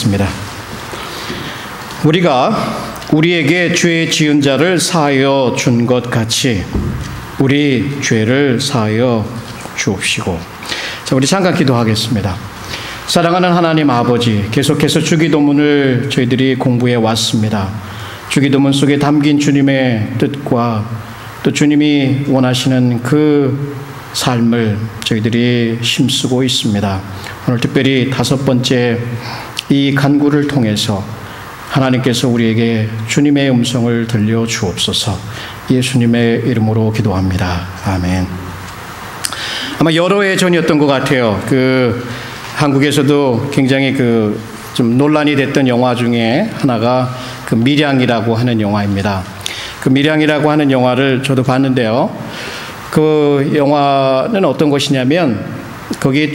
기도하겠습니다. 우리가 우리에게 죄 지은 자를 사하여 준 것 같이 우리 죄를 사하여 주옵시고. 자, 우리 잠깐 기도하겠습니다. 사랑하는 하나님 아버지, 계속해서 주기도문을 저희들이 공부해 왔습니다. 주기도문 속에 담긴 주님의 뜻과 또 주님이 원하시는 그 삶을 저희들이 힘쓰고 있습니다. 오늘 특별히 5번째 이 간구를 통해서 하나님께서 우리에게 주님의 음성을 들려 주옵소서. 예수님의 이름으로 기도합니다. 아멘. 아마 여러 해 전이었던 것 같아요. 한국에서도 굉장히 좀 논란이 됐던 영화 중에 하나가 밀양이라고 하는 영화입니다. 밀양이라고 하는 영화를 저도 봤는데요. 그 영화는 어떤 것이냐면 거기에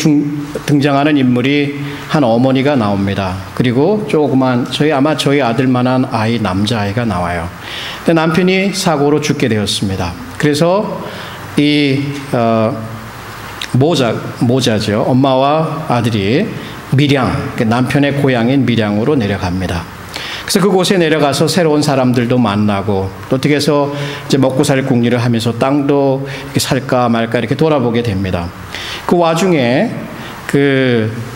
등장하는 인물이 한 어머니가 나옵니다. 그리고 조그만 아마 저희 아들만한 아이, 남자아이가 나와요. 근데 남편이 사고로 죽게 되었습니다. 그래서 이 모자죠. 엄마와 아들이 밀양, 남편의 고향인 밀양으로 내려갑니다. 그래서 그곳에 내려가서 새로운 사람들도 만나고 또 어떻게 해서 이제 먹고 살 궁리를 하면서 땅도 이렇게 살까 말까 이렇게 돌아보게 됩니다. 그 와중에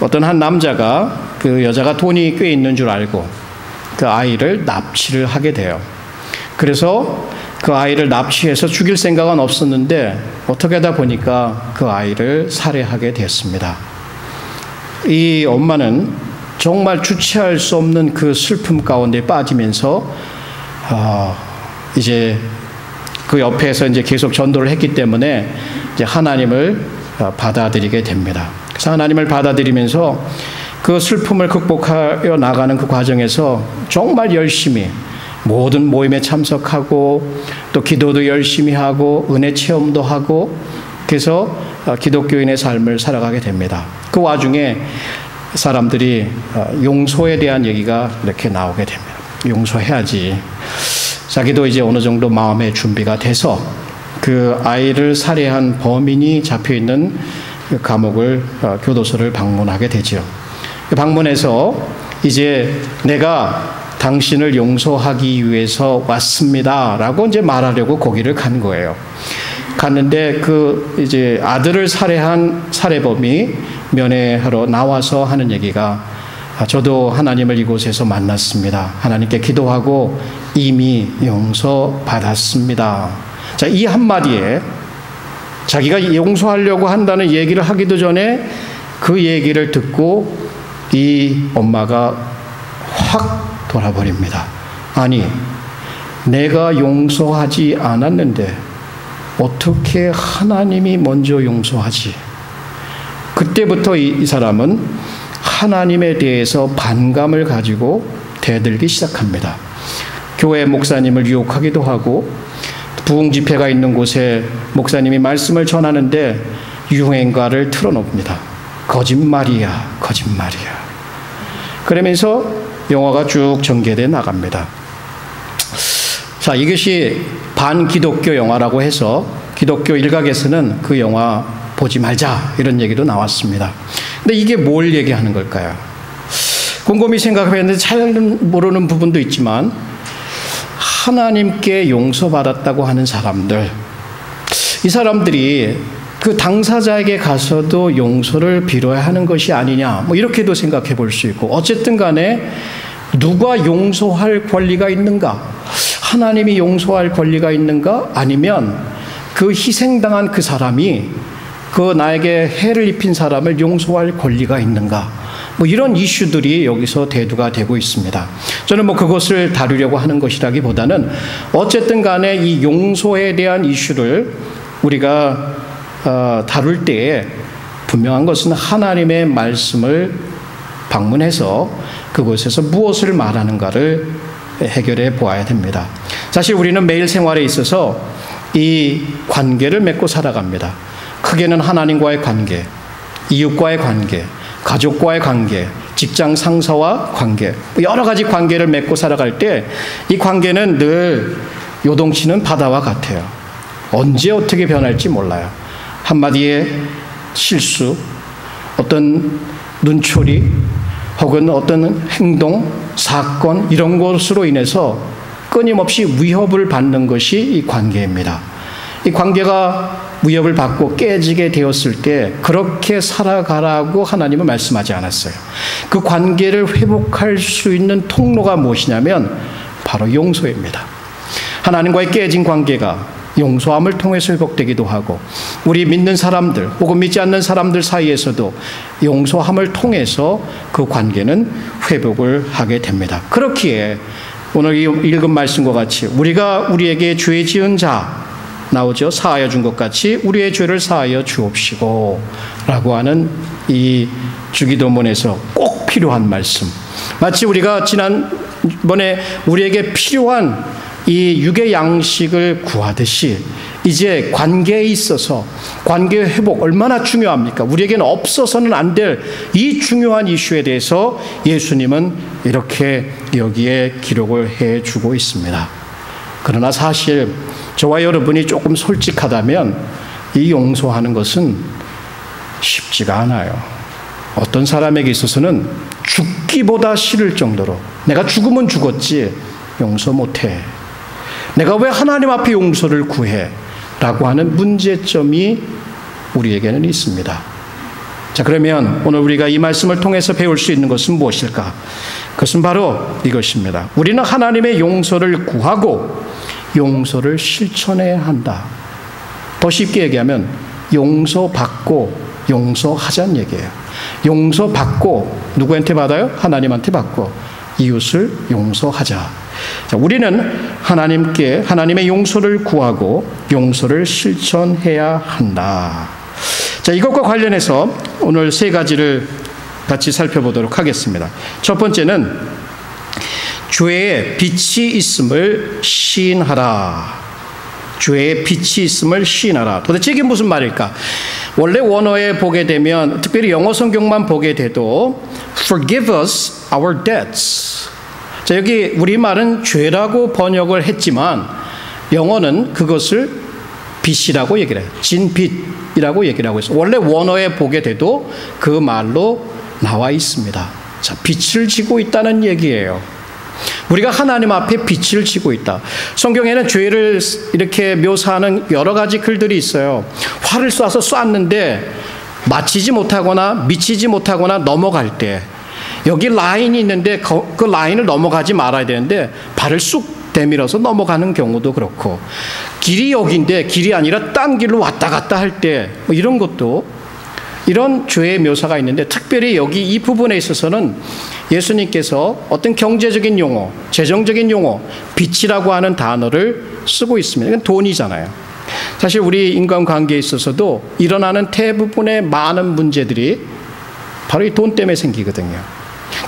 어떤 한 남자가 그 여자가 돈이 꽤 있는 줄 알고 그 아이를 납치를 하게 돼요. 그래서 그 아이를 납치해서 죽일 생각은 없었는데 어떻게 하다 보니까 그 아이를 살해하게 됐습니다. 이 엄마는 정말 주체할 수 없는 그 슬픔 가운데 빠지면서 이제 그 옆에서 이제 계속 전도를 했기 때문에 이제 하나님을 받아들이게 됩니다. 그래서 하나님을 받아들이면서 그 슬픔을 극복하여 나가는 그 과정에서 정말 열심히 모든 모임에 참석하고 또 기도도 열심히 하고 은혜 체험도 하고 그래서 기독교인의 삶을 살아가게 됩니다. 그 와중에 사람들이 용서에 대한 얘기가 이렇게 나오게 됩니다. 용서해야지. 자기도 이제 어느 정도 마음의 준비가 돼서 그 아이를 살해한 범인이 잡혀있는 감옥을 교도소를 방문하게 되죠. 방문해서 이제 내가 당신을 용서하기 위해서 왔습니다 라고 이제 말하려고 거기를 간 거예요. 갔는데 이제 아들을 살해한 살해범이 면회하러 나와서 하는 얘기가 저도 하나님을 이곳에서 만났습니다. 하나님께 기도하고 이미 용서받았습니다. 자, 이 한마디에 자기가 용서하려고 한다는 얘기를 하기도 전에 그 얘기를 듣고 이 엄마가 확 돌아버립니다. 아니, 내가 용서하지 않았는데 어떻게 하나님이 먼저 용서하지? 그때부터 이 사람은 하나님에 대해서 반감을 가지고 대들기 시작합니다. 교회 목사님을 유혹하기도 하고 부흥 집회가 있는 곳에 목사님이 말씀을 전하는데 유행가를 틀어놓습니다. 거짓말이야, 거짓말이야. 그러면서 영화가 쭉 전개돼 나갑니다. 자, 이것이 반기독교 영화라고 해서 기독교 일각에서는 그 영화 보지 말자 이런 얘기도 나왔습니다. 근데 이게 뭘 얘기하는 걸까요? 곰곰이 생각해봤는데 잘 모르는 부분도 있지만 하나님께 용서받았다고 하는 사람들, 이 사람들이 그 당사자에게 가서도 용서를 빌어야 하는 것이 아니냐, 이렇게도 생각해 볼 수 있고, 어쨌든 간에 누가 용서할 권리가 있는가? 하나님이 용서할 권리가 있는가? 아니면 그 희생당한 그 사람이 그 나에게 해를 입힌 사람을 용서할 권리가 있는가? 이런 이슈들이 여기서 대두가 되고 있습니다. 저는 그것을 다루려고 하는 것이라기보다는 어쨌든 간에 이 용서에 대한 이슈를 우리가 다룰 때에 분명한 것은 하나님의 말씀을 방문해서 그곳에서 무엇을 말하는가를 해결해 보아야 됩니다. 사실 우리는 매일 생활에 있어서 이 관계를 맺고 살아갑니다. 크게는 하나님과의 관계, 이웃과의 관계, 가족과의 관계, 직장 상사와 관계, 여러 가지 관계를 맺고 살아갈 때 이 관계는 늘 요동치는 바다와 같아요. 언제 어떻게 변할지 몰라요. 한마디의 실수, 어떤 눈초리, 혹은 어떤 행동, 사건 이런 것으로 인해서 끊임없이 위협을 받는 것이 이 관계입니다. 이 관계가 위협을 받고 깨지게 되었을 때 그렇게 살아가라고 하나님은 말씀하지 않았어요. 그 관계를 회복할 수 있는 통로가 무엇이냐면 바로 용서입니다. 하나님과의 깨진 관계가 용서함을 통해서 회복되기도 하고 우리 믿는 사람들 혹은 믿지 않는 사람들 사이에서도 용서함을 통해서 그 관계는 회복을 하게 됩니다. 그렇기에 오늘 읽은 말씀과 같이 우리가 우리에게 죄 지은 자 나오죠. 사하여 준 것 같이 우리의 죄를 사하여 주옵시고 라고 하는 이 주기도문에서 꼭 필요한 말씀. 마치 우리가 지난번에 우리에게 필요한 이 육의 양식을 구하듯이 이제 관계에 있어서 관계의 회복 얼마나 중요합니까? 우리에게는 없어서는 안 될 이 중요한 이슈에 대해서 예수님은 이렇게 여기에 기록을 해주고 있습니다. 그러나 사실 저와 여러분이 조금 솔직하다면 이 용서하는 것은 쉽지가 않아요. 어떤 사람에게 있어서는 죽기보다 싫을 정도로 내가 죽으면 죽었지 용서 못해. 내가 왜 하나님 앞에 용서를 구해? 라고 하는 문제점이 우리에게는 있습니다. 자, 그러면 오늘 우리가 이 말씀을 통해서 배울 수 있는 것은 무엇일까? 그것은 바로 이것입니다. 우리는 하나님의 용서를 구하고 용서를 실천해야 한다. 더 쉽게 얘기하면 용서받고 용서하자는 얘기예요. 용서받고 누구한테 받아요? 하나님한테 받고 이웃을 용서하자. 자, 우리는 하나님의 용서를 구하고 용서를 실천해야 한다. 자, 이것과 관련해서 오늘 세 가지를 같이 살펴보도록 하겠습니다. 첫 번째는 죄의 빛이 있음을 시인하라. 죄의 빛이 있음을 시인하라. 도대체 이게 무슨 말일까? 원래 원어에 보게 되면 특별히 영어 성경만 보게 돼도 Forgive us our debts. 자, 여기 우리말은 죄라고 번역을 했지만 영어는 그것을 빛이라고 얘기를 해요. 진빛이라고 얘기를 하고 있어요. 원래 원어에 보게 돼도 그 말로 나와 있습니다. 자, 빛을 지고 있다는 얘기예요. 우리가 하나님 앞에 빛을 지고 있다. 성경에는 죄를 이렇게 묘사하는 여러 가지 글들이 있어요. 활을 쏴서 쐈는데 맞히지 못하거나 미치지 못하거나 넘어갈 때 여기 라인이 있는데 그 라인을 넘어가지 말아야 되는데 발을 쑥 대밀어서 넘어가는 경우도 그렇고 길이 여기인데 길이 아니라 딴 길로 왔다 갔다 할 때 뭐 이런 것도 이런 죄의 묘사가 있는데 특별히 여기 이 부분에 있어서는 예수님께서 어떤 경제적인 용어, 재정적인 용어, 빛이라고 하는 단어를 쓰고 있습니다. 이건 돈이잖아요. 사실 우리 인간관계에 있어서도 일어나는 대부분의 많은 문제들이 바로 이 돈 때문에 생기거든요.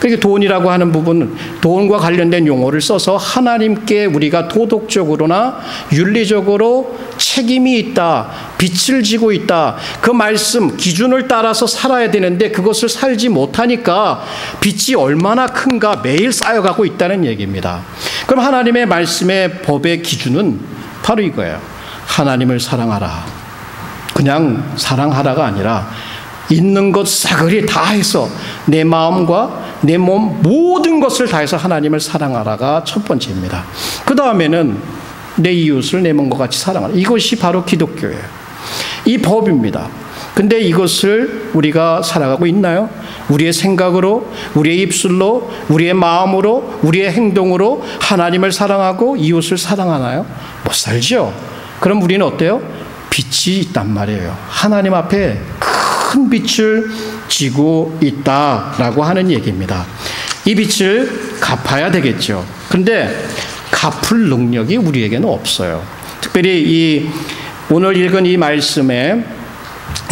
그러니까 돈이라고 하는 부분은 돈과 관련된 용어를 써서 하나님께 우리가 도덕적으로나 윤리적으로 책임이 있다, 빛을 지고 있다, 그 말씀, 기준을 따라서 살아야 되는데 그것을 살지 못하니까 빚이 얼마나 큰가 매일 쌓여가고 있다는 얘기입니다. 그럼 하나님의 말씀의 법의 기준은 바로 이거예요. 하나님을 사랑하라. 그냥 사랑하라가 아니라 있는 것 싸그리 다 해서 내 마음과 내 몸 모든 것을 다해서 하나님을 사랑하라가 첫 번째입니다. 그 다음에는 내 이웃을 내 몸과 같이 사랑하라. 이것이 바로 기독교예요. 이 법입니다. 근데 이것을 우리가 살아가고 있나요? 우리의 생각으로, 우리의 입술로, 우리의 마음으로, 우리의 행동으로 하나님을 사랑하고 이웃을 사랑하나요? 못 살죠. 그럼 우리는 어때요? 빛이 있단 말이에요. 하나님 앞에 큰 빛을 지고 있다라고 하는 얘기입니다. 이 빛을 갚아야 되겠죠. 그런데 갚을 능력이 우리에게는 없어요. 특별히 오늘 읽은 이 말씀에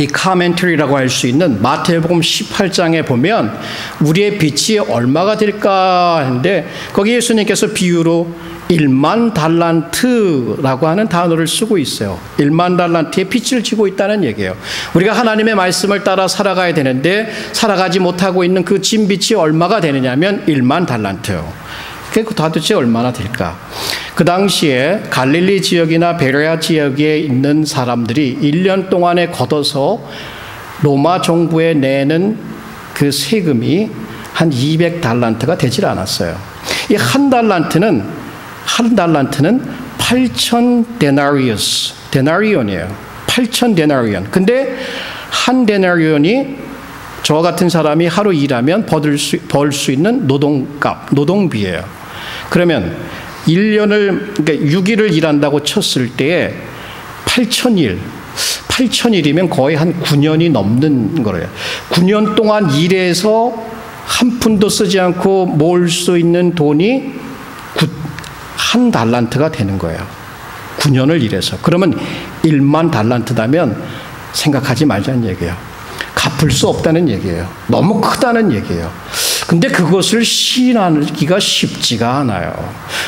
이 카멘터리라고 할 수 있는 마태복음 18장에 보면 우리의 빚이 얼마가 될까 하는데 거기 예수님께서 비유로 1만 달란트라고 하는 단어를 쓰고 있어요. 1만 달란트의 빚을 지고 있다는 얘기예요. 우리가 하나님의 말씀을 따라 살아가야 되는데 살아가지 못하고 있는 그 진 빚이 얼마가 되느냐면 1만 달란트요. 그 도대체 얼마나 될까? 그 당시에 갈릴리 지역이나 베레아 지역에 있는 사람들이 1년 동안에 걷어서 로마 정부에 내는 그 세금이 한 200달란트가 되질 않았어요. 이 한 달란트는 8,000 데나리온이에요. 8,000 데나리온. 근데 한 데나리온이 저 같은 사람이 하루 일하면 벌 수 있는 노동비예요. 그러면 1년을, 그러니까 6일을 일한다고 쳤을 때에 8,000일이면 거의 한 9년이 넘는 거예요. 9년 동안 일해서 한 푼도 쓰지 않고 모을 수 있는 돈이 한 달란트가 되는 거예요. 9년을 일해서. 그러면 1만 달란트다면 생각하지 말자는 얘기예요. 갚을 수 없다는 얘기예요. 너무 크다는 얘기예요. 근데 그것을 시인하기가 쉽지가 않아요.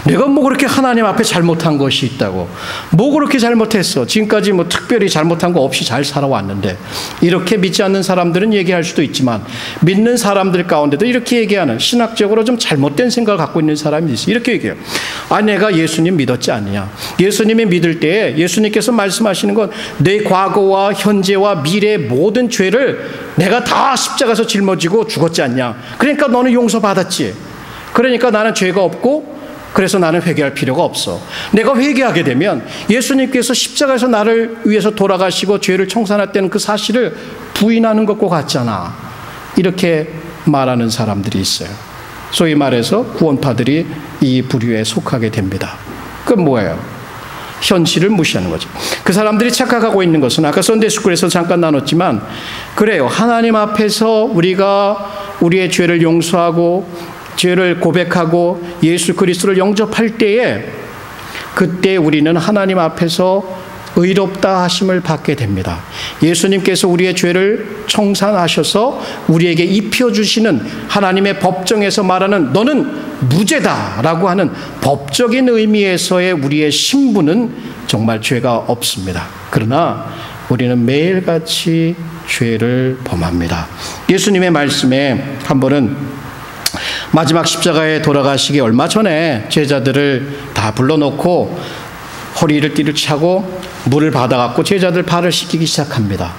내가 뭐 그렇게 하나님 앞에 잘못한 것이 있다고. 뭐 그렇게 잘못했어. 지금까지 뭐 특별히 잘못한 거 없이 잘 살아왔는데. 이렇게 믿지 않는 사람들은 얘기할 수도 있지만 믿는 사람들 가운데도 이렇게 얘기하는, 신학적으로 좀 잘못된 생각을 갖고 있는 사람이 있어요. 이렇게 얘기해요. 아, 내가 예수님 믿었지 않느냐. 예수님이 믿을 때에 예수님께서 말씀하시는 건 내 과거와 현재와 미래의 모든 죄를 내가 다 십자가에서 짊어지고 죽었지 않냐. 그러니까 너는 용서받았지. 그러니까 나는 죄가 없고 그래서 나는 회개할 필요가 없어. 내가 회개하게 되면 예수님께서 십자가에서 나를 위해서 돌아가시고 죄를 청산했다는 그 사실을 부인하는 것과 같잖아. 이렇게 말하는 사람들이 있어요. 소위 말해서 구원파들이 이 부류에 속하게 됩니다. 그건 뭐예요? 현실을 무시하는 거죠. 그 사람들이 착각하고 있는 것은 아까 선데이스쿨에서 잠깐 나눴지만 그래요. 하나님 앞에서 우리가 우리의 죄를 용서하고 죄를 고백하고 예수 그리스도를 영접할 때에 그때 우리는 하나님 앞에서 의롭다 하심을 받게 됩니다. 예수님께서 우리의 죄를 청산하셔서 우리에게 입혀주시는 하나님의 법정에서 말하는 너는 무죄다라고 하는 법적인 의미에서의 우리의 신분은 정말 죄가 없습니다. 그러나 우리는 매일같이 죄를 범합니다. 예수님의 말씀에 한 번은 마지막 십자가에 돌아가시기 얼마 전에 제자들을 다 불러놓고 허리를 띠를 차고 물을 받아갖고 제자들 발을 씻기기 시작합니다.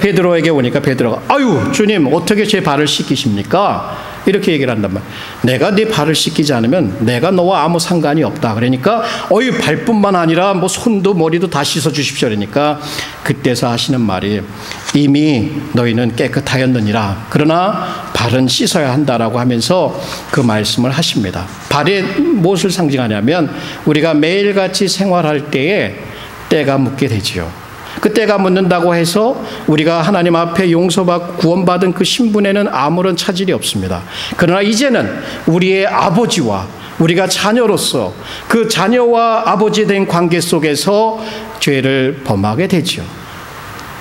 베드로에게 오니까 베드로가 아유 주님 어떻게 제 발을 씻기십니까? 이렇게 얘기를 한단 말이에요. 내가 네 발을 씻기지 않으면 내가 너와 아무 상관이 없다. 그러니까 어이 발뿐만 아니라 뭐 손도 머리도 다 씻어 주십시오. 그러니까 그때서 하시는 말이 이미 너희는 깨끗하였느니라. 그러나 발은 씻어야 한다라고 하면서 그 말씀을 하십니다. 발이 무엇을 상징하냐면 우리가 매일같이 생활할 때에 때가 묻게 되지요. 그 때가 묻는다고 해서 우리가 하나님 앞에 용서받고 구원받은 그 신분에는 아무런 차질이 없습니다. 그러나 이제는 우리의 아버지와 우리가 자녀로서 그 자녀와 아버지 된 관계 속에서 죄를 범하게 되죠.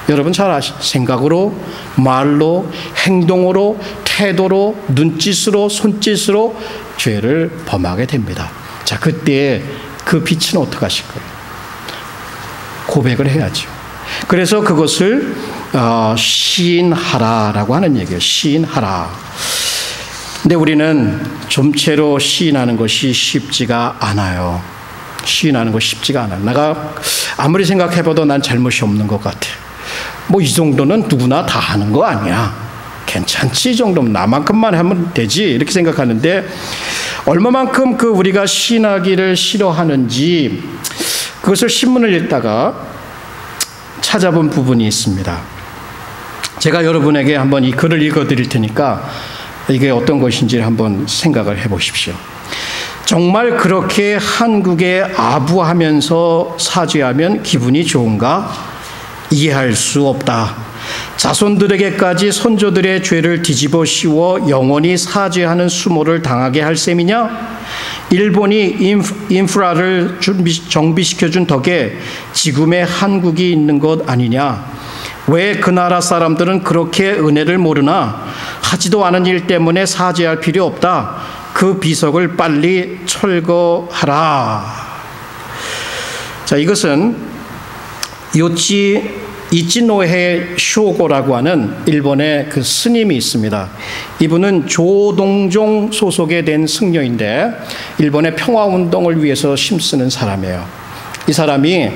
여러분 잘 아시죠? 생각으로, 말로, 행동으로, 태도로, 눈짓으로, 손짓으로 죄를 범하게 됩니다. 자, 그때 그 빛은 어떻게 하실 거예요? 고백을 해야죠. 그래서 그것을 시인하라라고 하는 얘기예요. 시인하라. 근데 우리는 좀채로 시인하는 것이 쉽지가 않아요. 시인하는 것이 쉽지가 않아요. 내가 아무리 생각해봐도 난 잘못이 없는 것 같아. 뭐 이 정도는 누구나 다 하는 거 아니야. 괜찮지 이 정도면 나만큼만 하면 되지 이렇게 생각하는데 얼마만큼 그 우리가 시인하기를 싫어하는지 그것을 신문을 읽다가 찾아본 부분이 있습니다. 제가 여러분에게 한번 이 글을 읽어드릴 테니까 이게 어떤 것인지 한번 생각을 해보십시오. 정말 그렇게 한국에 아부하면서 사죄하면 기분이 좋은가? 이해할 수 없다. 자손들에게까지 선조들의 죄를 뒤집어 씌워 영원히 사죄하는 수모를 당하게 할 셈이냐? 일본이 인프라를 정비시켜준 덕에 지금의 한국이 있는 것 아니냐? 왜 그 나라 사람들은 그렇게 은혜를 모르나? 하지도 않은 일 때문에 사죄할 필요 없다. 그 비석을 빨리 철거하라. 자, 이것은 이치노헤 쇼고라고 하는 일본의 그 스님이 있습니다. 이분은 조동종 소속에 된 승려인데 일본의 평화운동을 위해서 힘쓰는 사람이에요. 이 사람이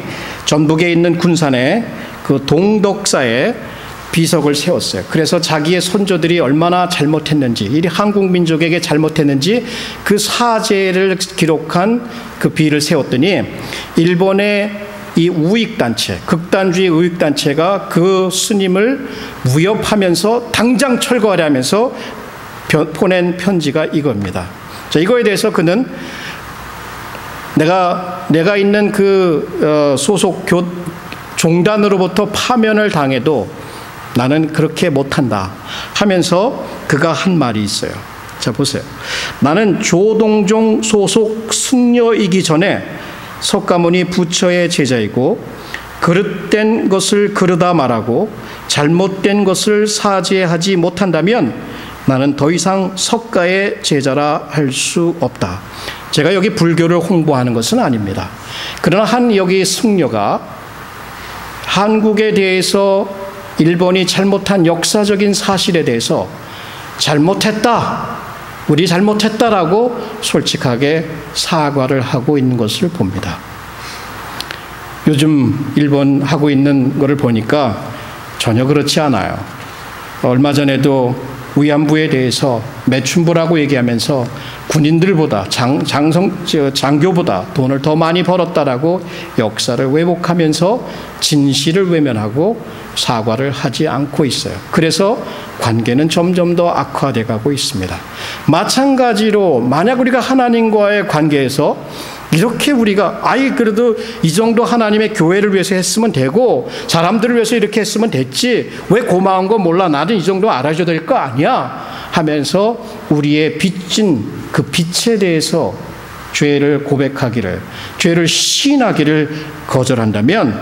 전북에 있는 군산에 그 동덕사에 비석을 세웠어요. 그래서 자기의 선조들이 얼마나 잘못했는지, 이 한국 민족에게 잘못했는지 그 사죄를 기록한 그 비를 세웠더니 일본의 이 우익단체, 극단주의 우익단체가 그 스님을 무협하면서 당장 철거하라면서 보낸 편지가 이겁니다. 자, 이거에 대해서 그는 내가 있는 그 소속 종단으로부터 파면을 당해도 나는 그렇게 못한다 하면서 그가 한 말이 있어요. 자, 보세요. 나는 조동종 소속 승려이기 전에 석가모니 부처의 제자이고 그릇된 것을 그르다 말하고 잘못된 것을 사죄하지 못한다면 나는 더 이상 석가의 제자라 할 수 없다. 제가 여기 불교를 홍보하는 것은 아닙니다. 그러나 한 여기 승려가 한국에 대해서 일본이 잘못한 역사적인 사실에 대해서 잘못했다, 우리 잘못했다라고 솔직하게 사과를 하고 있는 것을 봅니다. 요즘 일본 하고 있는 것을 보니까 전혀 그렇지 않아요. 얼마 전에도 위안부에 대해서 매춘부라고 얘기하면서 군인들보다 장교보다 돈을 더 많이 벌었다라고 역사를 왜곡하면서 진실을 외면하고 사과를 하지 않고 있어요. 그래서 관계는 점점 더 악화돼 가고 있습니다. 마찬가지로 만약 우리가 하나님과의 관계에서 이렇게 우리가 그래도 이 정도 하나님의 교회를 위해서 했으면 되고 사람들을 위해서 이렇게 했으면 됐지, 왜 고마운 거 몰라, 나는 이 정도 알아줘야 될 거 아니야 하면서 우리의 빚진 그 빚에 대해서 죄를 고백하기를, 죄를 시인하기를 거절한다면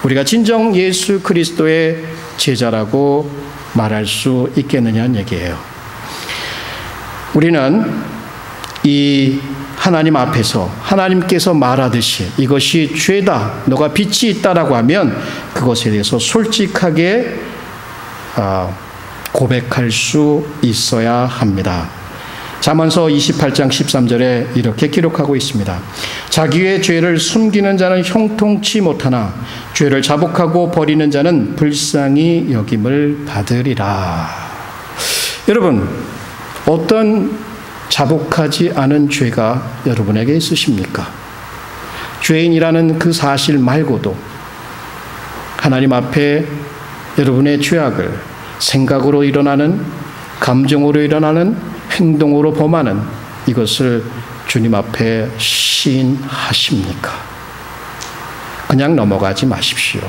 우리가 진정 예수 그리스도의 제자라고 말할 수 있겠느냐는 얘기예요. 우리는 이 하나님 앞에서 하나님께서 말하듯이 이것이 죄다, 너가 빚이 있다라고 하면 그것에 대해서 솔직하게 고백할 수 있어야 합니다. 잠언서 28장 13절에 이렇게 기록하고 있습니다. 자기의 죄를 숨기는 자는 형통치 못하나 죄를 자복하고 버리는 자는 불쌍히 여김을 받으리라. 여러분, 어떤 자복하지 않은 죄가 여러분에게 있으십니까? 죄인이라는 그 사실 말고도 하나님 앞에 여러분의 죄악을 생각으로 일어나는, 감정으로 일어나는, 행동으로 범하는 이것을 주님 앞에 시인하십니까? 그냥 넘어가지 마십시오.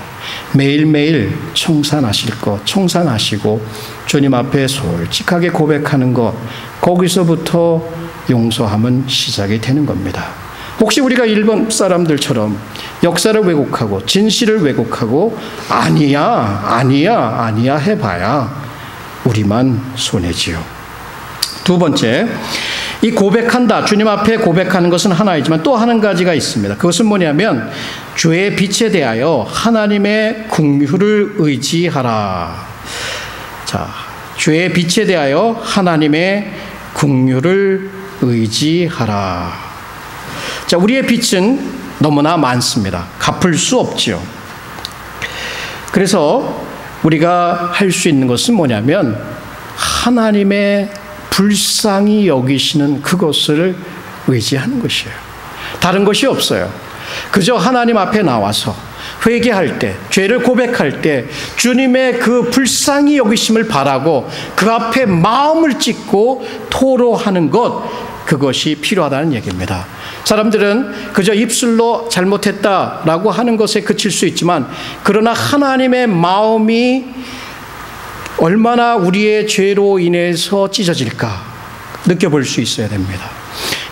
매일매일 청산하실 것, 청산하시고 주님 앞에 솔직하게 고백하는 것, 거기서부터 용서함은 시작이 되는 겁니다. 혹시 우리가 일본 사람들처럼 역사를 왜곡하고 진실을 왜곡하고 아니야 해봐야 우리만 손해지요. 두 번째, 이 고백한다, 주님 앞에 고백하는 것은 하나이지만 또 한 가지가 있습니다. 그것은 뭐냐면 죄의 빛에 대하여 하나님의 긍휼을 의지하라. 자, 죄의 빛에 대하여 하나님의 긍휼을 의지하라. 자, 우리의 빛은 너무나 많습니다. 갚을 수 없지요. 그래서 우리가 할 수 있는 것은 뭐냐면 하나님의 불쌍히 여기시는 그것을 의지하는 것이에요. 다른 것이 없어요. 그저 하나님 앞에 나와서 회개할 때, 죄를 고백할 때 주님의 그 불쌍히 여기심을 바라고 그 앞에 마음을 찢고 토로하는 것, 그것이 필요하다는 얘기입니다. 사람들은 그저 입술로 잘못했다라고 하는 것에 그칠 수 있지만, 그러나 하나님의 마음이 얼마나 우리의 죄로 인해서 찢어질까 느껴볼 수 있어야 됩니다.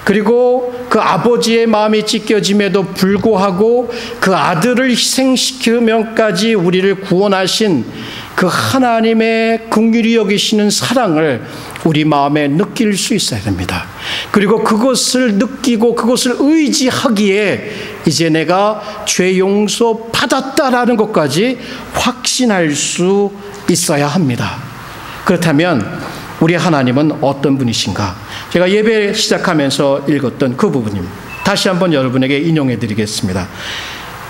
그리고 그 아버지의 마음이 찢겨짐에도 불구하고 그 아들을 희생시키면까지 우리를 구원하신 그 하나님의 긍휼히 여기시는 사랑을 우리 마음에 느낄 수 있어야 됩니다. 그리고 그것을 느끼고 그것을 의지하기에 이제 내가 죄 용서 받았다라는 것까지 확신할 수 있어야 합니다. 그렇다면 우리 하나님은 어떤 분이신가? 제가 예배 시작하면서 읽었던 그 부분입니다. 다시 한번 여러분에게 인용해 드리겠습니다.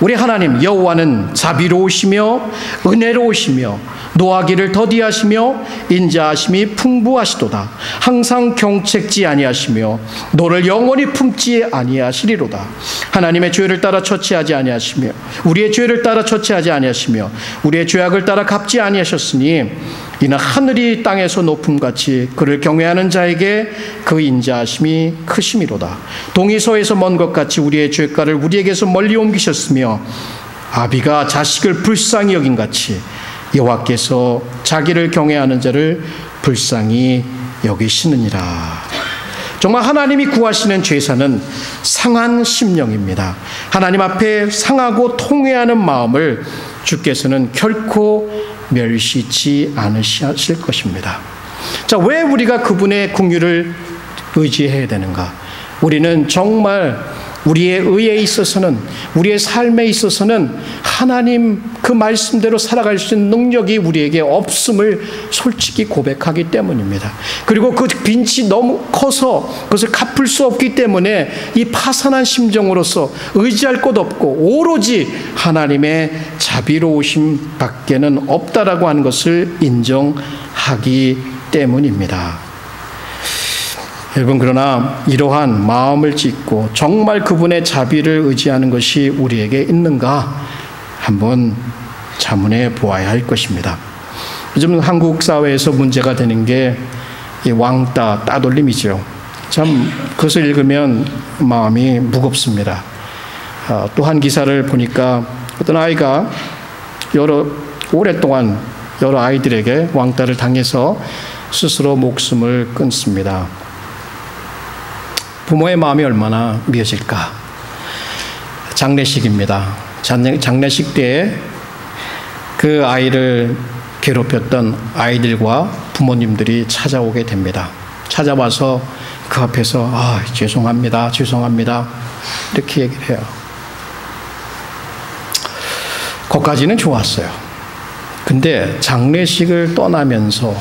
우리 하나님 여호와는 자비로우시며 은혜로우시며 노하기를 더디하시며 인자하심이 풍부하시도다. 항상 경책지 아니하시며 너를 영원히 품지 아니하시리로다. 하나님의 죄를 따라 처치하지 아니하시며 우리의 죄를 따라 처치하지 아니하시며 우리의 죄악을 따라 갚지 아니하셨으니 이는 하늘이 땅에서 높음같이 그를 경외하는 자에게 그 인자하심이 크심이로다. 동이 서에서 먼 것 같이 우리의 죄가를 우리에게서 멀리 옮기셨으며 아비가 자식을 불쌍히 여긴 같이 여호와께서 자기를 경외하는 자를 불쌍히 여기시느니라. 정말 하나님이 구하시는 제사는 상한 심령입니다. 하나님 앞에 상하고 통회하는 마음을 주께서는 결코 멸시치 않으실 것입니다. 자, 왜 우리가 그분의 긍휼을 의지해야 되는가? 우리는 정말 우리의 의에 있어서는, 우리의 삶에 있어서는 하나님 그 말씀대로 살아갈 수 있는 능력이 우리에게 없음을 솔직히 고백하기 때문입니다. 그리고 그 빚이 너무 커서 그것을 갚을 수 없기 때문에 이 파산한 심정으로서 의지할 곳 없고 오로지 하나님의 자비로우심 밖에는 없다라고 하는 것을 인정하기 때문입니다. 여러분, 그러나 이러한 마음을 짓고 정말 그분의 자비를 의지하는 것이 우리에게 있는가 한번 자문해 보아야 할 것입니다. 요즘 한국 사회에서 문제가 되는 게 이 왕따, 따돌림이죠. 참 그것을 읽으면 마음이 무겁습니다. 또 한 기사를 보니까 어떤 아이가 오랫동안 여러 아이들에게 왕따를 당해서 스스로 목숨을 끊습니다. 부모의 마음이 얼마나 미어질까. 장례식입니다. 장례식 때에 그 아이를 괴롭혔던 아이들과 부모님들이 찾아오게 됩니다. 찾아와서 그 앞에서 죄송합니다. 이렇게 얘기를 해요. 거기까지는 좋았어요. 근데 장례식을 떠나면서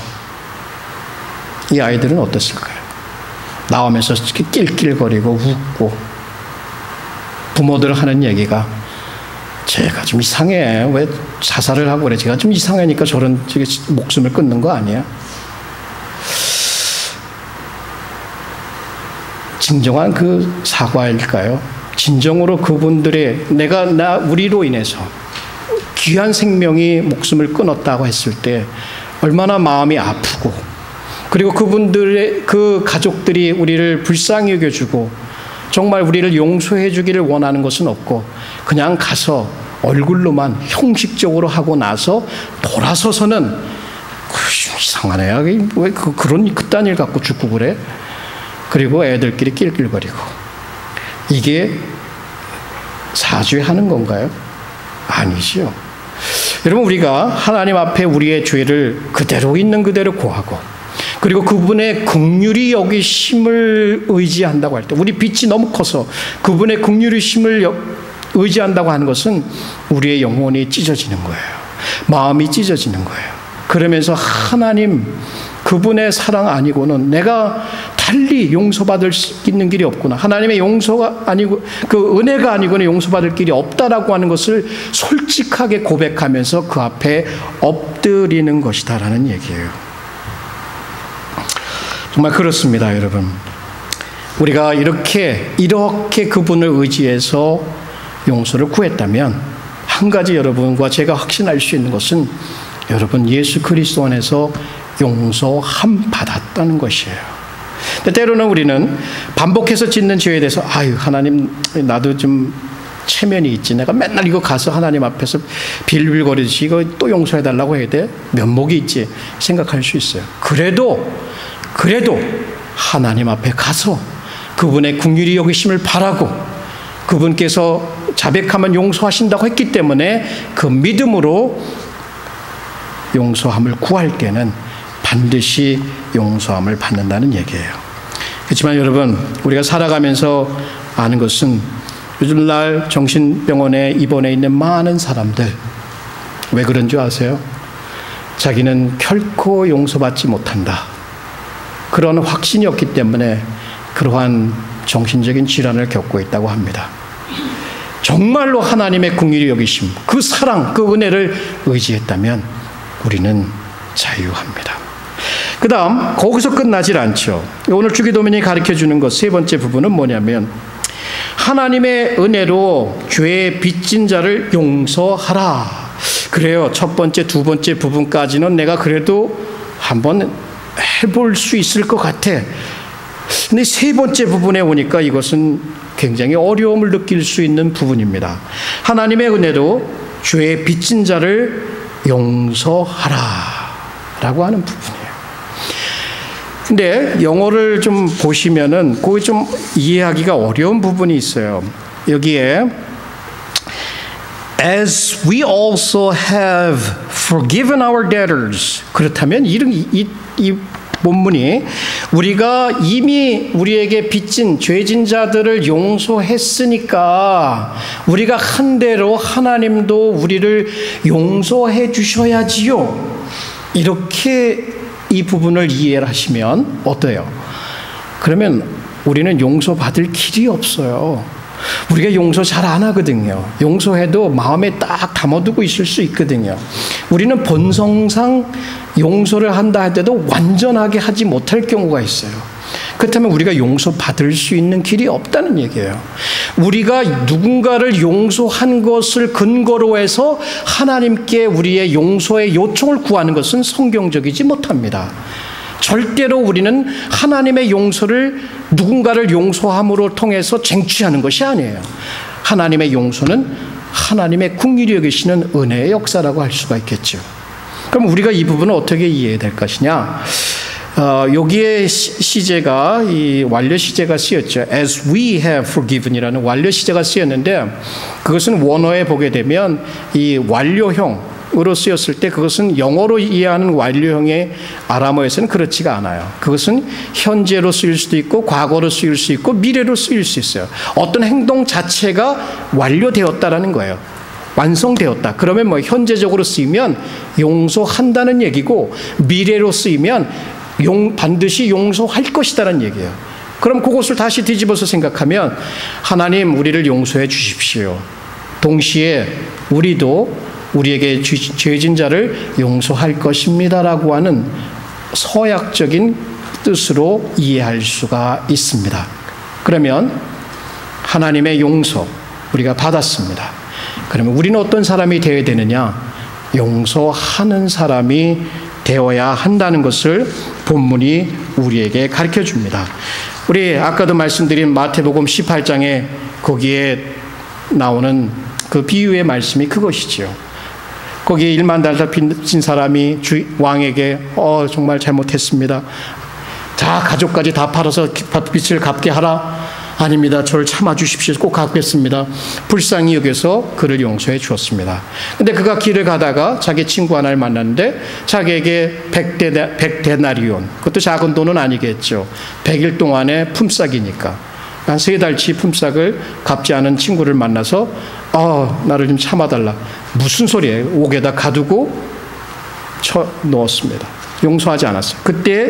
이 아이들은 어땠을까요? 나오면서 낄낄거리고 웃고 부모들 하는 얘기가 제가 좀 이상해. 왜 자살을 하고 그래. 제가 좀 이상하니까 저런 목숨을 끊는 거 아니야? 진정한 그 사과일까요? 진정으로 그분들의 우리로 인해서 귀한 생명이 목숨을 끊었다고 했을 때 얼마나 마음이 아프고 그리고 그분들의 그 가족들이 우리를 불쌍히 여겨주고 정말 우리를 용서해 주기를 원하는 것은 없고 그냥 가서 얼굴로만 형식적으로 하고 나서 돌아서서는 이상한 애야. 왜 그런 그딴 일 갖고 죽고 그래? 그리고 애들끼리 낄낄거리고. 이게 사죄하는 건가요? 아니지요. 여러분, 우리가 하나님 앞에 우리의 죄를 그대로 있는 그대로 고하고 그리고 그분의 긍휼히 여기심을 의지한다고 할 때 우리 빚이 너무 커서 그분의 긍휼히 심을 의지한다고 하는 것은 우리의 영혼이 찢어지는 거예요. 마음이 찢어지는 거예요. 그러면서 하나님 그분의 사랑 아니고는 내가 달리 용서받을 수 있는 길이 없구나. 하나님의 용서가 아니고 그 은혜가 아니고는 용서받을 길이 없다라고 하는 것을 솔직하게 고백하면서 그 앞에 엎드리는 것이다라는 얘기예요. 정말 그렇습니다, 여러분. 우리가 이렇게 그분을 의지해서 용서를 구했다면 한 가지 여러분과 제가 확신할 수 있는 것은 여러분 예수 그리스도 안에서 용서함 받았다는 것이에요. 근데 때로는 우리는 반복해서 짓는 죄에 대해서 하나님 나도 좀 체면이 있지. 내가 맨날 이거 가서 하나님 앞에서 빌빌거리듯이 이거 또 용서해달라고 해야 돼? 면목이 있지 생각할 수 있어요. 그래도 하나님 앞에 가서 그분의 긍휼히 여기심을 바라고 그분께서 자백하면 용서하신다고 했기 때문에 그 믿음으로 용서함을 구할 때는 반드시 용서함을 받는다는 얘기예요. 그렇지만 여러분, 우리가 살아가면서 아는 것은 요즘날 정신병원에 입원해 있는 많은 사람들 왜 그런 줄 아세요? 자기는 결코 용서받지 못한다. 그런 확신이 없기 때문에 그러한 정신적인 질환을 겪고 있다고 합니다. 정말로 하나님의 긍휼히 여기심, 그 사랑, 그 은혜를 의지했다면 우리는 자유합니다. 그 다음 거기서 끝나질 않죠. 오늘 주기도문이 가르쳐주는 것 세 번째 부분은 뭐냐면 하나님의 은혜로 죄에 빚진 자를 용서하라. 그래요. 첫 번째, 두 번째 부분까지는 내가 그래도 한번 해볼 수 있을 것 같아. 근데 세 번째 부분에 오니까 이것은 굉장히 어려움을 느낄 수 있는 부분입니다. 하나님의 은혜로 죄에 빚진 자를 용서하라 라고 하는 부분이에요. 근데 영어를 좀 보시면은 그거 좀 이해하기가 어려운 부분이 있어요. 여기에 As we also have forgiven our debtors. 그렇다면 이 본문이 우리가 이미 우리에게 빚진 죄진 자들을 용서했으니까 우리가 한 대로 하나님도 우리를 용서해 주셔야지요. 이렇게 이 부분을 이해하시면 어때요? 그러면 우리는 용서받을 길이 없어요. 우리가 용서 잘 안 하거든요. 용서해도 마음에 딱 담아두고 있을 수 있거든요. 우리는 본성상 용서를 한다 할 때도 완전하게 하지 못할 경우가 있어요. 그렇다면 우리가 용서받을 수 있는 길이 없다는 얘기예요. 우리가 누군가를 용서한 것을 근거로 해서 하나님께 우리의 용서의 요청을 구하는 것은 성경적이지 못합니다. 절대로 우리는 하나님의 용서를 누군가를 용서함으로 통해서 쟁취하는 것이 아니에요. 하나님의 용서는 하나님의 긍휼히 여기시는 은혜의 역사라고 할 수가 있겠죠. 그럼 우리가 이 부분을 어떻게 이해해야 될 것이냐? 여기에 시제가 이 완료 시제가 쓰였죠. As we have forgiven이라는 완료 시제가 쓰였는데 그것은 원어에 보게 되면 이 완료형으로 쓰였을 때 그것은 영어로 이해하는 완료형의 아람어에서는 그렇지가 않아요. 그것은 현재로 쓰일 수도 있고 과거로 쓰일 수 있고 미래로 쓰일 수 있어요. 어떤 행동 자체가 완료되었다라는 거예요. 완성되었다. 그러면 뭐 현재적으로 쓰이면 용서한다는 얘기고 미래로 쓰이면 반드시 용서할 것이다라는 얘기예요. 그럼 그것을 다시 뒤집어서 생각하면 하나님 우리를 용서해 주십시오. 동시에 우리도 우리에게 죄진 자를 용서할 것입니다라고 하는 서약적인 뜻으로 이해할 수가 있습니다. 그러면 하나님의 용서 우리가 받았습니다. 그러면 우리는 어떤 사람이 되어야 되느냐? 용서하는 사람이 되어야 한다는 것을 본문이 우리에게 가르쳐 줍니다. 우리 아까도 말씀드린 마태복음 18장에 거기에 나오는 그 비유의 말씀이 그것이지요. 거기에 1만 달러 빚진 사람이 왕에게 정말 잘못했습니다. 자 가족까지 다 팔아서 빚을 갚게 하라. 아닙니다. 저를 참아주십시오. 꼭 갚겠습니다. 불쌍히 여겨서 그를 용서해 주었습니다. 근데 그가 길을 가다가 자기 친구 하나를 만났는데 자기에게 100데나리온, 그것도 작은 돈은 아니겠죠. 100일 동안의 품삯이니까 한 3달치 품삯을 갚지 않은 친구를 만나서 나를 좀 참아달라. 무슨 소리예요? 옥에다 가두고 쳐 넣었습니다. 용서하지 않았어요. 그때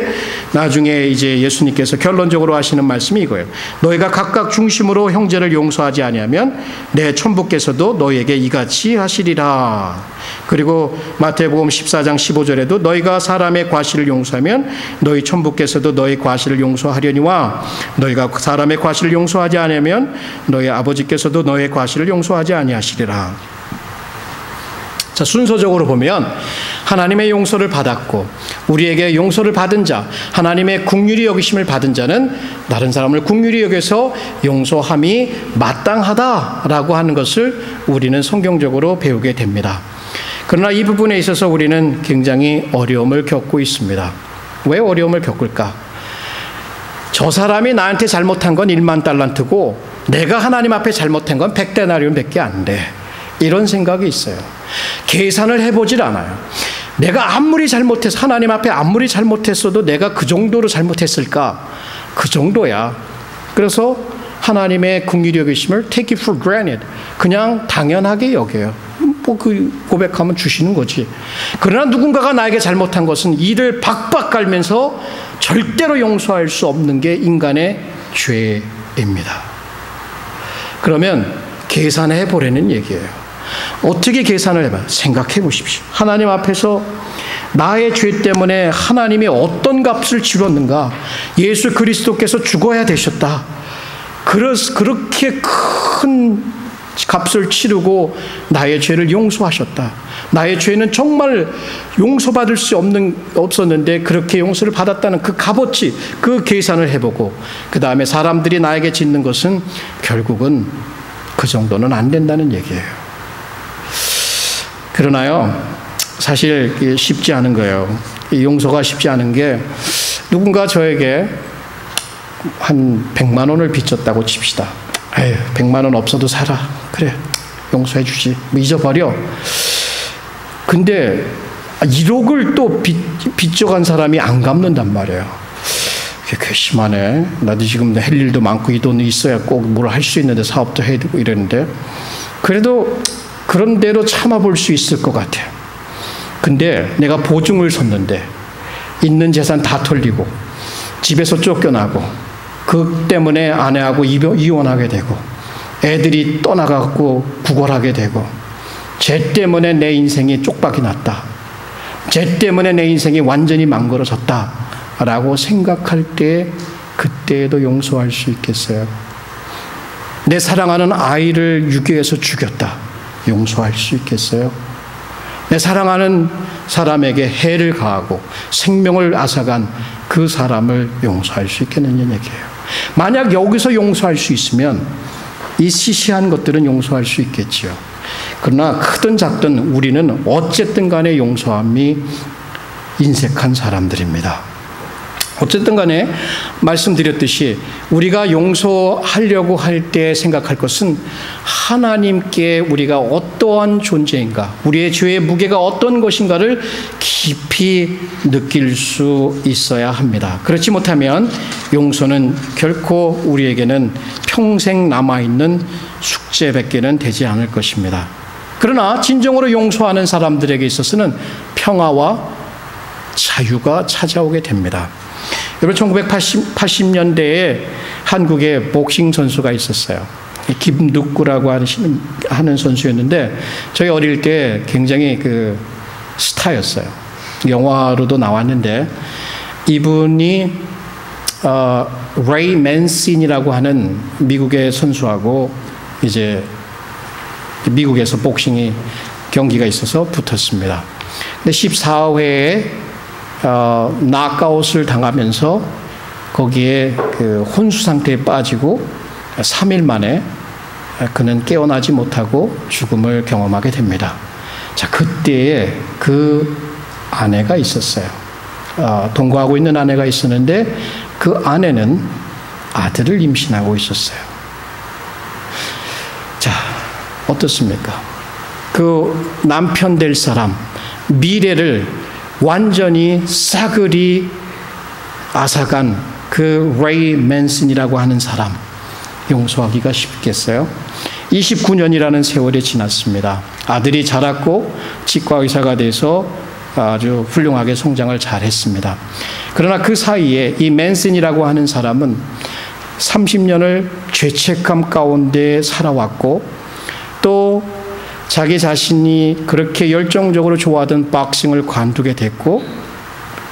나중에 이제 예수님께서 결론적으로 하시는 말씀이 이거예요. 너희가 각각 중심으로 형제를 용서하지 아니하면 내 천부께서도 너희에게 이같이 하시리라. 그리고 마태복음 14장 15절에도 너희가 사람의 과실을 용서하면 너희 천부께서도 너희 과실을 용서하려니와 너희가 사람의 과실을 용서하지 아니하면 너희 아버지께서도 너희 과실을 용서하지 아니하시리라. 자, 순서적으로 보면 하나님의 용서를 받았고 우리에게 용서를 받은 자, 하나님의 긍휼히 여기심을 받은 자는 다른 사람을 긍휼히 여겨서 용서함이 마땅하다라고 하는 것을 우리는 성경적으로 배우게 됩니다. 그러나 이 부분에 있어서 우리는 굉장히 어려움을 겪고 있습니다. 왜 어려움을 겪을까? 저 사람이 나한테 잘못한 건 1만 달란트고 내가 하나님 앞에 잘못한 건 100데나리온밖에 안 돼. 이런 생각이 있어요. 계산을 해보질 않아요. 내가 아무리 잘못해서 하나님 앞에 아무리 잘못했어도 내가 그 정도로 잘못했을까? 그 정도야. 그래서 하나님의 긍휼히 여기심을 take it for granted. 그냥 당연하게 여겨요. 그 고백하면 주시는 거지. 그러나 누군가가 나에게 잘못한 것은 이를 박박 깔면서 절대로 용서할 수 없는 게 인간의 죄입니다. 그러면 계산해 보라는 얘기예요. 어떻게 계산을 해봐요? 생각해 보십시오. 하나님 앞에서 나의 죄 때문에 하나님이 어떤 값을 치렀는가? 예수 그리스도께서 죽어야 되셨다. 그렇게 큰 값을 치르고 나의 죄를 용서하셨다. 나의 죄는 정말 용서받을 수 없었는데 그렇게 용서를 받았다는 그 값어치, 그 계산을 해보고 그 다음에 사람들이 나에게 짓는 것은 결국은 그 정도는 안 된다는 얘기예요. 그러나요, 사실 쉽지 않은 거예요. 이 용서가 쉽지 않은 게, 누군가 저에게 한 100만 원을 빚졌다고 칩시다. 에휴, 100만 원 없어도 살아. 그래, 용서해 주지. 뭐 잊어버려. 근데 1억을 또 빚져간 사람이 안 갚는단 말이에요. 그게 괘씸하네. 나도 지금 할 일도 많고 이 돈이 있어야 꼭 뭘 할 수 있는데 사업도 해야 되고 이랬는데, 그래도 그런 대로 참아볼 수 있을 것 같아요. 근데 내가 보증을 섰는데 있는 재산 다 털리고 집에서 쫓겨나고 그 때문에 아내하고 이혼하게 되고 애들이 떠나가고 구걸하게 되고 죄 때문에 내 인생이 쪽박이 났다. 죄 때문에 내 인생이 완전히 망가져졌다. 라고 생각할 때 그때에도 용서할 수 있겠어요? 내 사랑하는 아이를 유괴해서 죽였다. 용서할 수 있겠어요? 내 사랑하는 사람에게 해를 가하고 생명을 앗아간 그 사람을 용서할 수 있겠느냐 얘기예요. 만약 여기서 용서할 수 있으면 이 시시한 것들은 용서할 수 있겠지요. 그러나 크든 작든 우리는 어쨌든 간에 용서함이 인색한 사람들입니다. 어쨌든 간에 말씀드렸듯이 우리가 용서하려고 할 때 생각할 것은 하나님께 우리가 어떠한 존재인가, 우리의 죄의 무게가 어떤 것인가를 깊이 느낄 수 있어야 합니다. 그렇지 못하면 용서는 결코 우리에게는 평생 남아있는 숙제밖에는 되지 않을 것입니다. 그러나 진정으로 용서하는 사람들에게 있어서는 평화와 자유가 찾아오게 됩니다. 여러분, 1980년대에 한국에 복싱 선수가 있었어요. 김두구라고 하는 선수였는데 저희 어릴 때 굉장히 그 스타였어요. 영화로도 나왔는데 이분이 레이 맨슨이라고 하는 미국의 선수하고 이제 미국에서 복싱이 경기가 있어서 붙었습니다. 근데 14회에 낙아웃을 당하면서 거기에 그 혼수 상태에 빠지고 3일 만에 그는 깨어나지 못하고 죽음을 경험하게 됩니다. 자, 그때에 그 아내가 있었어요. 동거하고 있는 아내가 있었는데 그 아내는 아들을 임신하고 있었어요. 자, 어떻습니까? 그 남편 될 사람, 미래를 완전히 싸그리 앗아간 그 레이 맨슨이라고 하는 사람, 용서하기가 쉽겠어요? 29년이라는 세월이 지났습니다. 아들이 자랐고 치과 의사가 돼서 아주 훌륭하게 성장을 잘했습니다. 그러나 그 사이에 이 맨슨이라고 하는 사람은 30년을 죄책감 가운데 살아왔고 또 자기 자신이 그렇게 열정적으로 좋아하던 박싱을 관두게 됐고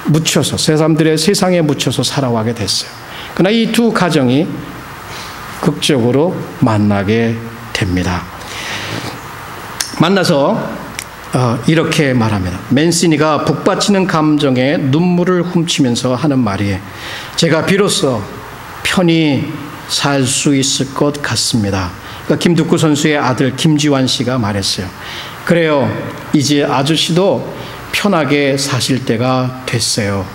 묻혀서 사람들의 세상에 묻혀서 살아가게 됐어요. 그러나 이 두 가정이 극적으로 만나게 됩니다. 만나서 이렇게 말합니다. 맨시니가 북받치는 감정에 눈물을 훔치면서 하는 말이, 제가 비로소 편히 살 수 있을 것 같습니다. 그러니까 김두구 선수의 아들 김지환 씨가 말했어요. 그래요, 이제 아저씨도 편하게 사실 때가 됐어요.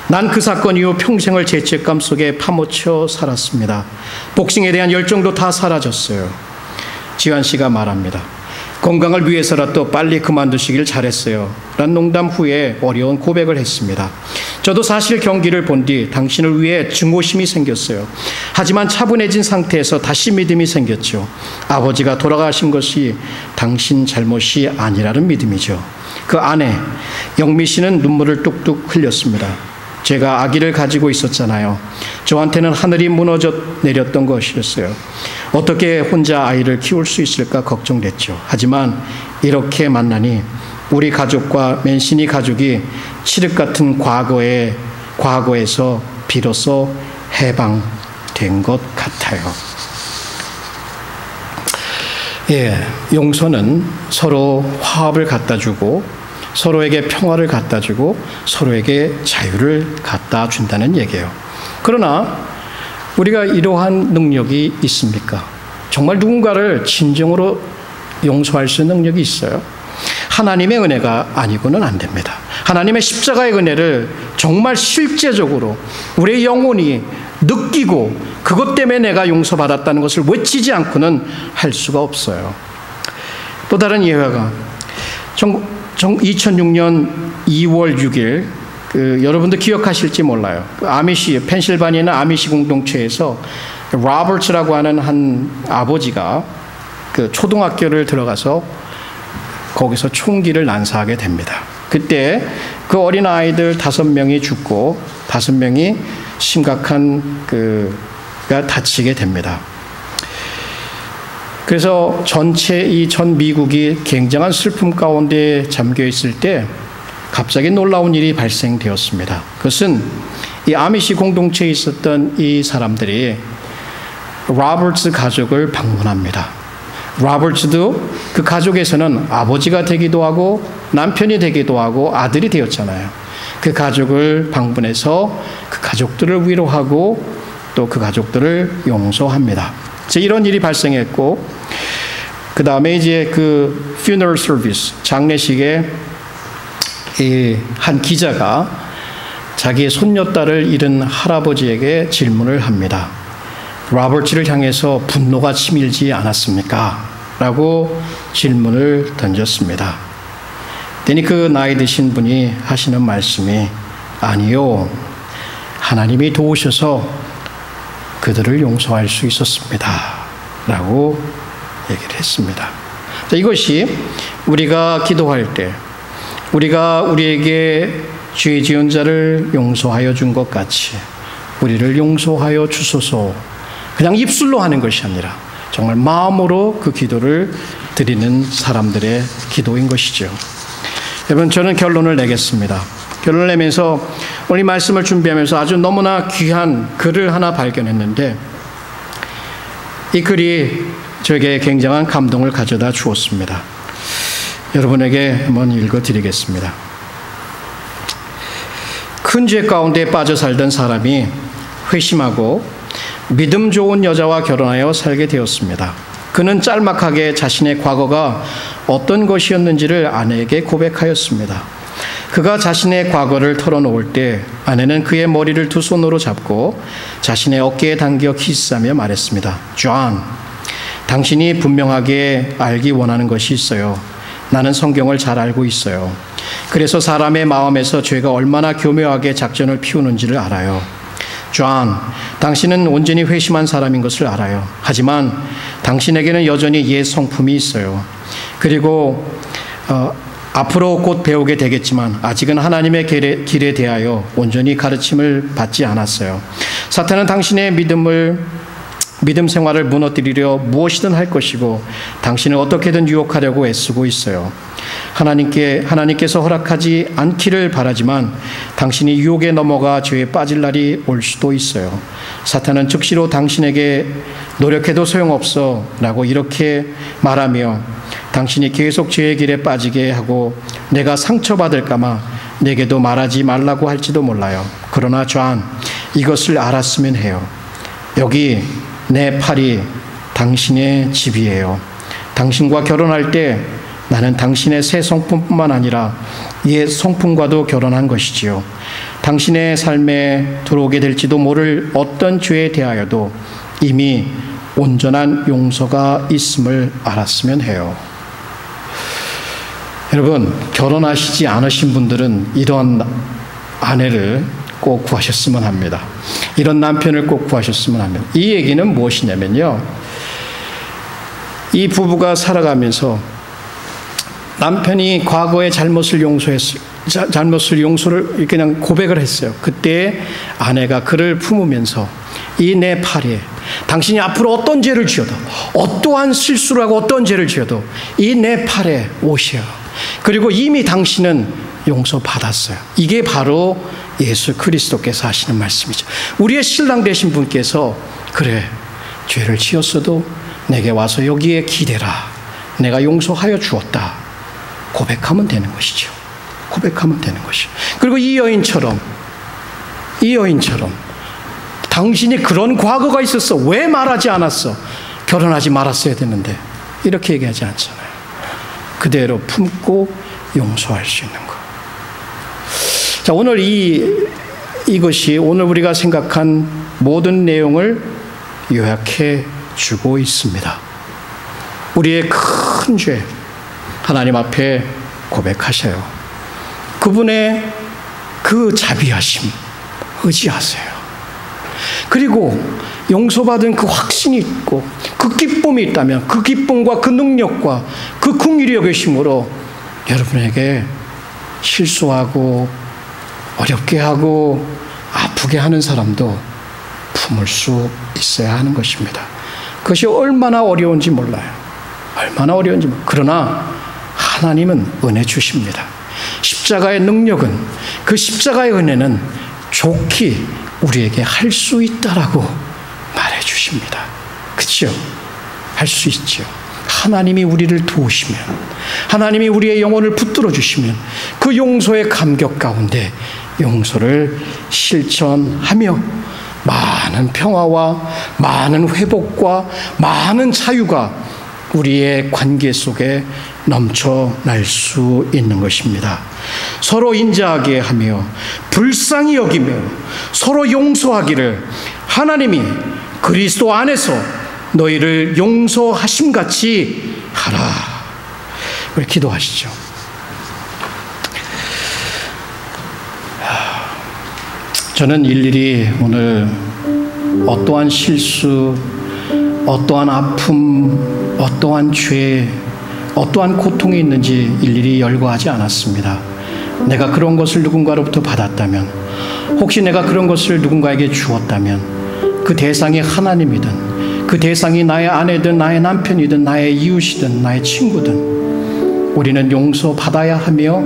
난 그 사건 이후 평생을 죄책감 속에 파묻혀 살았습니다. 복싱에 대한 열정도 다 사라졌어요. 지환 씨가 말합니다. 건강을 위해서라도 빨리 그만두시길 잘했어요. 란 농담 후에 어려운 고백을 했습니다. 저도 사실 경기를 본 뒤 당신을 위해 증오심이 생겼어요. 하지만 차분해진 상태에서 다시 믿음이 생겼죠. 아버지가 돌아가신 것이 당신 잘못이 아니라는 믿음이죠. 그 아내 영미 씨는 눈물을 뚝뚝 흘렸습니다. 제가 아기를 가지고 있었잖아요. 저한테는 하늘이 무너져 내렸던 것이었어요. 어떻게 혼자 아이를 키울 수 있을까 걱정됐죠. 하지만 이렇게 만나니 우리 가족과 맨시니 가족이 칠흑 같은 과거에서 비로소 해방된 것 같아요. 예, 용서는 서로 화합을 갖다 주고 서로에게 평화를 갖다 주고 서로에게 자유를 갖다 준다는 얘기예요. 그러나 우리가 이러한 능력이 있습니까? 정말 누군가를 진정으로 용서할 수 있는 능력이 있어요? 하나님의 은혜가 아니고는 안 됩니다. 하나님의 십자가의 은혜를 정말 실제적으로 우리의 영혼이 느끼고 그것 때문에 내가 용서받았다는 것을 외치지 않고는 할 수가 없어요. 또 다른 예화가 2006년 2월 6일 여러분도 기억하실지 몰라요. 펜실바니아 있는 아미시 공동체에서 로버츠라고 하는 한 아버지가 그 초등학교를 들어가서 거기서 총기를 난사하게 됩니다. 그때 그 어린 아이들 5명이 죽고 5명이 심각한 다치게 됩니다. 그래서 전 미국이 굉장한 슬픔 가운데 잠겨 있을 때 갑자기 놀라운 일이 발생되었습니다. 그것은 이 아미시 공동체에 있었던 이 사람들이 로버츠 가족을 방문합니다. 로버츠도 그 가족에서는 아버지가 되기도 하고 남편이 되기도 하고 아들이 되었잖아요. 그 가족을 방문해서 그 가족들을 위로하고 또 그 가족들을 용서합니다. 이런 일이 발생했고 그 다음에 이제 그 funeral service 장례식에 한 기자가 자기의 손녀딸을 잃은 할아버지에게 질문을 합니다. 로버츠를 향해서 분노가 치밀지 않았습니까? 라고 질문을 던졌습니다. 그랬더니 그 나이 드신 분이 하시는 말씀이 아니요. 하나님이 도우셔서 그들을 용서할 수 있었습니다. 라고 얘기를 했습니다. 이것이 우리가 기도할 때 우리가 우리에게 죄 지은 자를 용서하여 준 것 같이 우리를 용서하여 주소서 그냥 입술로 하는 것이 아니라 정말 마음으로 그 기도를 드리는 사람들의 기도인 것이죠. 여러분 저는 결론을 내겠습니다. 결론을 내면서 오늘 이 말씀을 준비하면서 아주 너무나 귀한 글을 하나 발견했는데 이 글이 저에게 굉장한 감동을 가져다 주었습니다. 여러분에게 한번 읽어드리겠습니다. 큰 죄 가운데 빠져 살던 사람이 회심하고 믿음 좋은 여자와 결혼하여 살게 되었습니다. 그는 짤막하게 자신의 과거가 어떤 것이었는지를 아내에게 고백하였습니다. 그가 자신의 과거를 털어놓을 때 아내는 그의 머리를 두 손으로 잡고 자신의 어깨에 당겨 키스하며 말했습니다. 존, 당신이 분명하게 알기 원하는 것이 있어요. 나는 성경을 잘 알고 있어요. 그래서 사람의 마음에서 죄가 얼마나 교묘하게 작전을 피우는지를 알아요. 존, 당신은 온전히 회심한 사람인 것을 알아요. 하지만 당신에게는 여전히 옛 성품이 있어요. 그리고 앞으로 곧 배우게 되겠지만 아직은 하나님의 길에 대하여 온전히 가르침을 받지 않았어요. 사탄은 당신의 믿음 생활을 무너뜨리려 무엇이든 할 것이고 당신을 어떻게든 유혹하려고 애쓰고 있어요. 하나님께서 허락하지 않기를 바라지만 당신이 유혹에 넘어가 죄에 빠질 날이 올 수도 있어요. 사탄은 즉시로 당신에게 노력해도 소용없어 라고 이렇게 말하며 당신이 계속 죄의 길에 빠지게 하고 내가 상처받을까봐 내게도 말하지 말라고 할지도 몰라요. 그러나 존, 이것을 알았으면 해요. 여기 내 팔이 당신의 집이에요. 당신과 결혼할 때 나는 당신의 새 성품뿐만 아니라 옛 성품과도 결혼한 것이지요. 당신의 삶에 들어오게 될지도 모를 어떤 죄에 대하여도 이미 온전한 용서가 있음을 알았으면 해요. 여러분, 결혼하시지 않으신 분들은 이런 아내를 꼭 구하셨으면 합니다. 이런 남편을 꼭 구하셨으면 합니다. 이 얘기는 무엇이냐면요, 이 부부가 살아가면서 남편이 과거의 잘못을 잘못을 용서를 그냥 고백을 했어요. 그때 아내가 그를 품으면서 이 내 팔에 당신이 앞으로 어떤 죄를 지어도 어떠한 실수를 하고 어떤 죄를 지어도 이 내 팔에 오셔. 그리고 이미 당신은 용서받았어요. 이게 바로 예수 그리스도께서 하시는 말씀이죠. 우리의 신랑 되신 분께서 그래 죄를 지었어도 내게 와서 여기에 기대라. 내가 용서하여 주었다. 고백하면 되는 것이죠. 고백하면 되는 것이죠. 그리고 이 여인처럼 당신이 그런 과거가 있었어. 왜 말하지 않았어? 결혼하지 말았어야 되는데. 이렇게 얘기하지 않잖아요. 그대로 품고 용서할 수 있는 것. 자, 오늘 이것이 오늘 우리가 생각한 모든 내용을 요약해 주고 있습니다. 우리의 큰 죄, 하나님 앞에 고백하셔요. 그분의 그 자비하심 의지하세요. 그리고 용서받은 그 확신이 있고 그 기쁨이 있다면 그 기쁨과 그 능력과 그 긍휼히 여기심으로 여러분에게 실수하고 어렵게 하고 아프게 하는 사람도 품을 수 있어야 하는 것입니다. 그것이 얼마나 어려운지 몰라요. 얼마나 어려운지 몰라요. 그러나 하나님은 은혜 주십니다. 십자가의 능력은, 그 십자가의 은혜는 좋게 우리에게 할 수 있다라고 말해 주십니다. 그렇죠? 할 수 있죠. 하나님이 우리를 도우시면, 하나님이 우리의 영혼을 붙들어 주시면 그 용서의 감격 가운데 용서를 실천하며 많은 평화와 많은 회복과 많은 자유가 우리의 관계 속에 넘쳐날 수 있는 것입니다. 서로 인자하게 하며 불쌍히 여기며 서로 용서하기를 하나님이 그리스도 안에서 너희를 용서하심같이 하라. 우리 기도하시죠. 저는 일일이 오늘 어떠한 실수, 어떠한 아픔, 어떠한 죄, 어떠한 고통이 있는지 일일이 열거하지 않았습니다. 내가 그런 것을 누군가로부터 받았다면, 혹시 내가 그런 것을 누군가에게 주었다면 그 대상이 하나님이든 그 대상이 나의 아내든 나의 남편이든 나의 이웃이든 나의 친구든 우리는 용서받아야 하며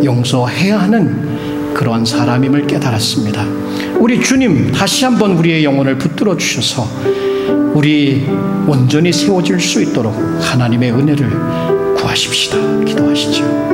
용서해야 하는 그런 사람임을 깨달았습니다. 우리 주님 다시 한번 우리의 영혼을 붙들어 주셔서 우리 온전히 세워질 수 있도록 하나님의 은혜를 구하십시다. 기도하시죠.